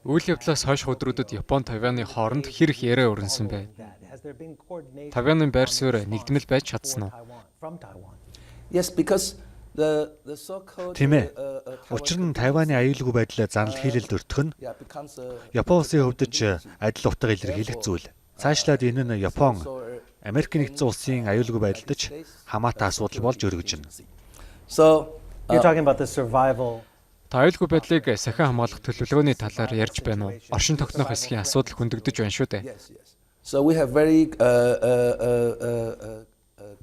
Үйл явдлаас хойш өдрүүдэд Япон Тайваны хооронд хэр их яриа өрнөсөн бэ? Тайваны байр суурь нэгдмэл байж чадсан уу? Yes, because the so-called Тийм ээ. Учир нь Тайваны аюулгүй байдлаа занал хийлэлд өртөх нь becomes Япон улсын хувьд ч адил утга илэрхийлэх зүйл. Цаашлаад энэ нь Япон Америк нэгдсэн улсын аюулгүй байдалд ч хамаатай асуудал болж өргөжнө. so You're talking about the survival. Та аюулгүй байдлыг сахин хамгаалах төлөвлөгөөний талаар ярьж байна уу? Оршин тогтнох хэсгийн асуудал хөндөгдөж байна шүү дээ. yes. So we have very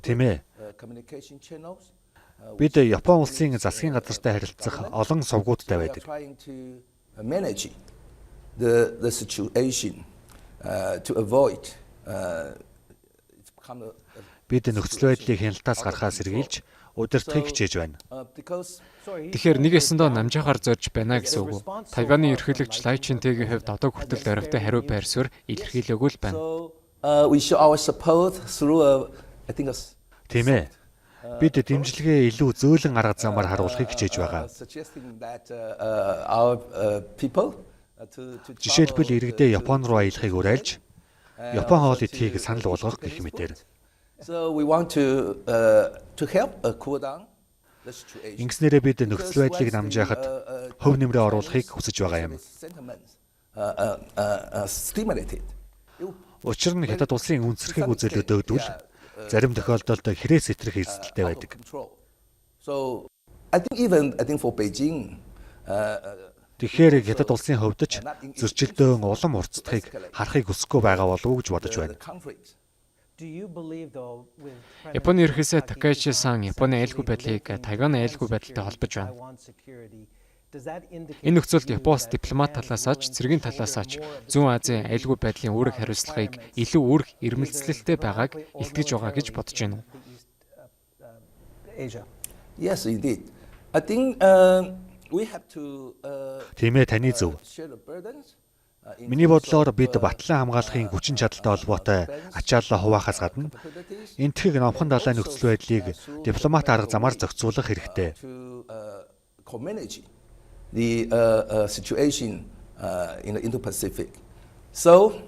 Тийм ээ. communication channels. Бид Япон улсын засгийн газартай харилцах олон сувгуудтай байдаг. Trying to manage the situation to avoid it's become Бид нөхцөл байдлыг хяналтаас гарахаас сэргийлж удирдахыг хичээж байна. because Тэгэхээр нэг ясандаа намжаагаар зорж байна гэсэн үг үү? Тайваны ерөнхийлөгч Лай Чинтэгийн хувьд одоо хүртэл дөрөвтэй хариу байр суурь илэрхийлээгүй л байна. so we show our support through I think Тийм ээ. Бид дэмжлэгээ илүү зөөлөн арга замаар харуулахыг хичээж байгаа. suggesting that our people to Жишээлбэл иргэдээ Япон руу аялахыг уриалж, Япон хоол идэхийг санал болгох гэх мэтээр. so we want to help cool down the situation. Ингэснээрээ бид нөхцөл байдлыг намжаахад хөв нэмрээ оруулахыг хүсэж байгаа юм. Sentiments stimulated. Учир нь хятад улсын үнсэрхэг үзэлөдөөдвөл зарим тохиолдолд хэрэг сэтрэх эрсдэлтэй байдаг. Control. So I think for Beijing Тэгэхээр хятад улсын хувьд ч зөрчилдөөн улам уртцдахыг харахыг хүсэхгүй байгаа болов уу гэж бодож байна. the conflict Do you believe though with Японы ерөнхийлөгч Такаичи-сан Японы аюулгүй байдлыг Тайваны аюулгүй байдалтай холбож байна. Taiwan security? Does that indicate Энэ нөхцөлд Япоос дипломат талаасаа ч цэргийн талаасаа ч Зүүн Азийн аюулгүй байдлын үүрэг хариуцлагыг илүү үүрэг ирмэлцлэлтэй байгааг илтгэж байгаа гэж бодож байна. Asia? yes indeed I think we have to Тийм ээ, таны зөв. share the burdens Миний бодлоор бид батлан хамгаалахын хүчин чадалтай холбоотой ачааллаа хуваахаас гадна энэтхэг номхон далайн нөхцөл байдлыг дипломат арга замаар зохицуулах хэрэгтэй. to co-manage the situation in the Indo-Pacific. So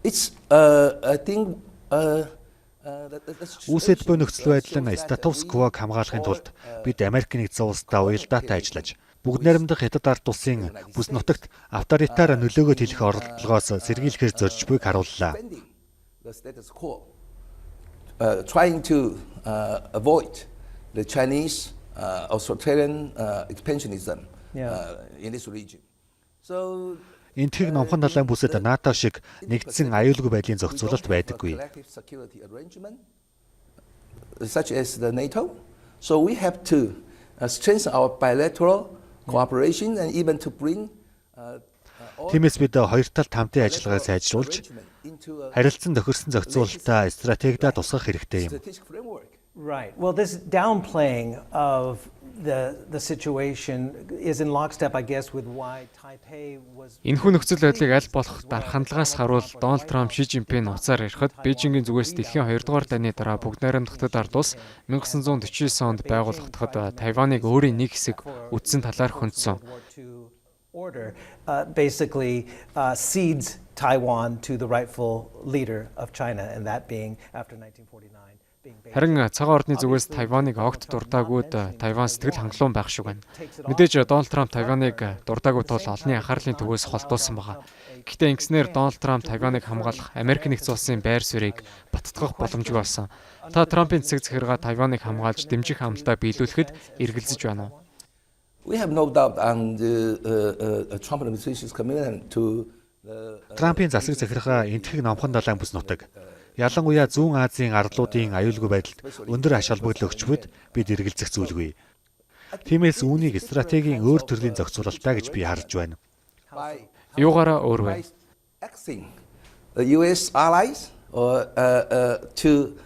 it's I think that's Үүсэд буй нөхцөл байдал нь статус квог хамгаалахын тулд бид Америк нэгдсэн улстай уялдаатай ажиллаж бүгд найрамдах хятад ард улсын бүс нутагт авторитар нөлөөгөө хэлэх оролдлогоос сэргийлэхээр зорж буйг харууллаа. defending the status quo, trying to avoid the Chinese authoritarian expansionism in this region. So Энэтхэг номхон далайн бүсэд НАТО шиг нэгдсэн аюулгүй байдлын зохицуулалт байдаггүй. collective security arrangement, such as the NATO. So we have to strengthen our bilateral cooperation and even to bring all Тиймээс бид хоёр талд хамтын ажиллагаа сайжруулж arrangement into a харилцан тохирсон зохицуулалтаа стратегидаа тусгах хэрэгтэй юм. strategic framework. Right. Well, this downplaying of the situation is in lockstep, I guess, with why Taipei was. Энэхүү нөхцөл байдлыг аль болох дарах хандлагаас харуул Дональд Трамп Ши Жинпин уцаар ирэхэд Бээжингийн зүгээс дэлхийн 2 дугаар дайны дараа бүгд найрамдах хятад ард улс 1949 онд байгуулагдахад Тайваныг өөрийн нэг хэсэг үдсэн талаар хөндсөн. World War II order basically cedes Taiwan to the rightful leader of China, and that being after 1949 being Beijing. Харин цагаан ордны зүгээс Тайваныг огт дурдаагүйд Тайван сэтгэл хангалуун байх шиг байна. Мэдээж Дональд Трамп Тайваныг дурдаагүй тул олонний анхаарлын төвөөс холдуулсан байгаа. Гэхдээ ингэснээр Дональд Трамп Тайваныг хамгаалах Америк нэгдсэн улсын байр суурийг баттгах боломжгүй болсон. Та Трампын цэцэг захиргаа Тайваныг хамгаалж дэмжих амлалтаа биелүүлэхэд эргэлзэж байна уу? We have no doubt on the Trump administration's commitment to Трампын засаг захиргаа энэтхэг номхон далайн бүс нутаг ялангуяа Зүүн Азийн арлуудын аюулгүй байдалд өндөр ач холбогдол өгч буд бид эргэлзэх зүйлгүй. Тиймээс үүнийг стратегийн өөр төрлийн зохицуулалтаа гэж би харж байна. by Юугаараа өөр вэ? asking the U.S. allies or to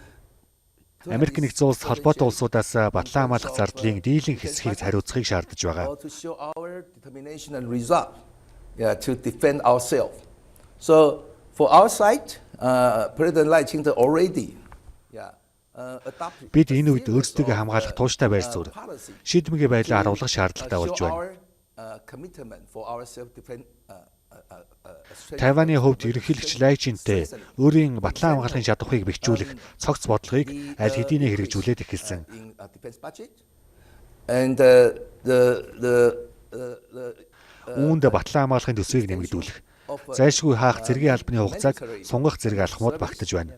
Америк нэгдсэн улс холбоотой улсуудаас батлан хамгаалах зардлын дийлэн хэсгийг хариуцахыг шаардж байгаа. to show our determination and resolve, to defend ourselves. So for our side, President Lai Ching-te already, adopted Бид энэ үед өөрсдөө хамгаалах тууштай байр суурь, шийдэмгий байдлаа харуулах шаардлагатай болж байна. commitment for our self-defense. Тайваны хувьд ерөнхийлөгч Лай Чинтэй өөрийн батлан хамгаалахын чадварыг бэхжүүлэх цогц бодлогыг аль хэдийнэ хэрэгжүүлээд эхэлсэн. And Үүнд батлан хамгаалахын төсвийг нэмэгдүүлэх, зайлшгүй хаах зэргийн албаны хугацааг сунгах зэрэг алхмууд багтаж байна.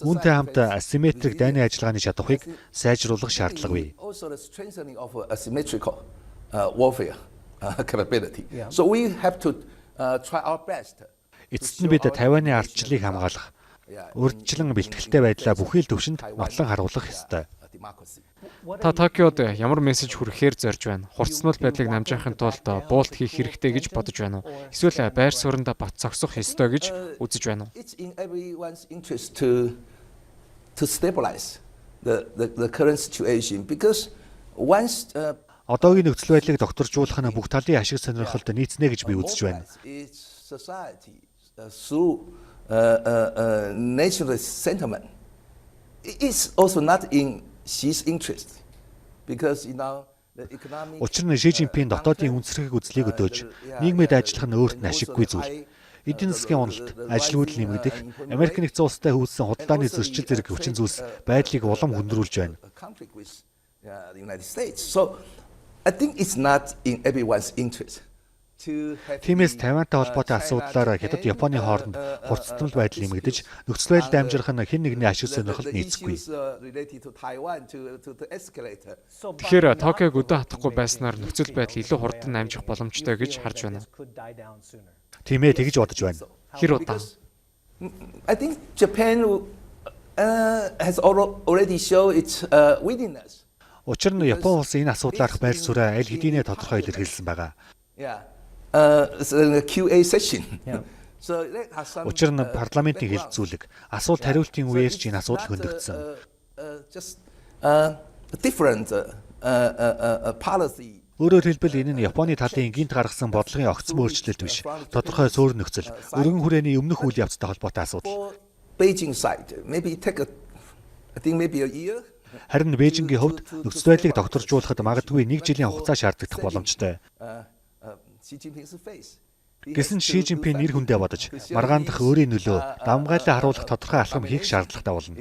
Үүнтэй хамт асимметрик дайны ажиллагааны чадварыг сайжруулах шаардлагагүй. Capability. So we have to try our best. Эцэст нь бид Тайваны ардчлалыг хамгаалах, урьдчилан бэлтгэлтэй байдлаа бүхий л төвшөнд нотлон харуулах ёстой. Та Токиод ямар мессеж хүрэхээр зорж байна? Хурцнуул байдлыг намжаахын тулд буулт хийх хэрэгтэй гэж бодож байна уу? Эсвэл байр суурьнд бат зогсох ёстой гэж үзэж байна уу? It's in everyone's interest to stabilize the current situation because once Одоогийн нөхцөл байдлыг докторжуулах нь бүх талын ашиг сонирхолд нийцнэ гэж би үзэж байна. Society through nationalist sentiment is also not in Xi's interest because the economic. Учир нь Ши Жинпин дотоодын үндэслэхийг үзлийг өдөөж нийгмэд ажиллах нь өөрт нь ашиггүй зүйл. Эдийн засгийн уналт, ажилгүйдэл нэмэгдэх, Америк нэгдсэн улстай хөөсөн худалдааны зөрчил зэрэг хүчин зүйлс байдлыг улам хүндрүүлж байна. The United States. So I think it's not in everyone's interest. Тиймээс Тайвантай холбоотой асуудлаар Хятад Японы хооронд хурцтал байдал нэмэгдэж, нөхцөл байдалд амжирах нь хэн нэгний ашиг сонирхолд нийцэхгүй. Тэгэхээр Токиог өдөө хатахгүй байснаар нөхцөл байдал илүү хурдан амжих боломжтой гэж харж байна. Тийм ээ, тэгж бодож байна. Хэр удаан? I think Japan has already shown its willingness. Учир нь Япон улс энэ асуудлаарх байр сууриа аль хэдийнэ тодорхой илэрхийлсэн байгаа. Yeah. The QA session. So Учир нь парламентын хэлэлцүүлэг, асуулт хариултын үеэр ч энэ асуудал хөндөгдсөн. Just different policy. Өөрөөр хэлбэл энэ нь Японы талын гинт гаргасан бодлогын огцом өөрчлөлт биш. Тодорхой суурь нөхцөл, өргөн хүрээний өмнөх үйл явцтай холбоотой асуудал. Beijing side maybe take I think maybe a year. Харин Бээжингийн хувьд нөхцөл байдлыг докторжуулахад магадгүй 1 жилийн хугацаа шаардлагадах боломжтой. Гэсэн Ши Жинпин нэр хүндээ бодож, маргаандах өөрийн нөлөө давмгайлан харуулах тодорхой алхам хийх шаардлагатай болно.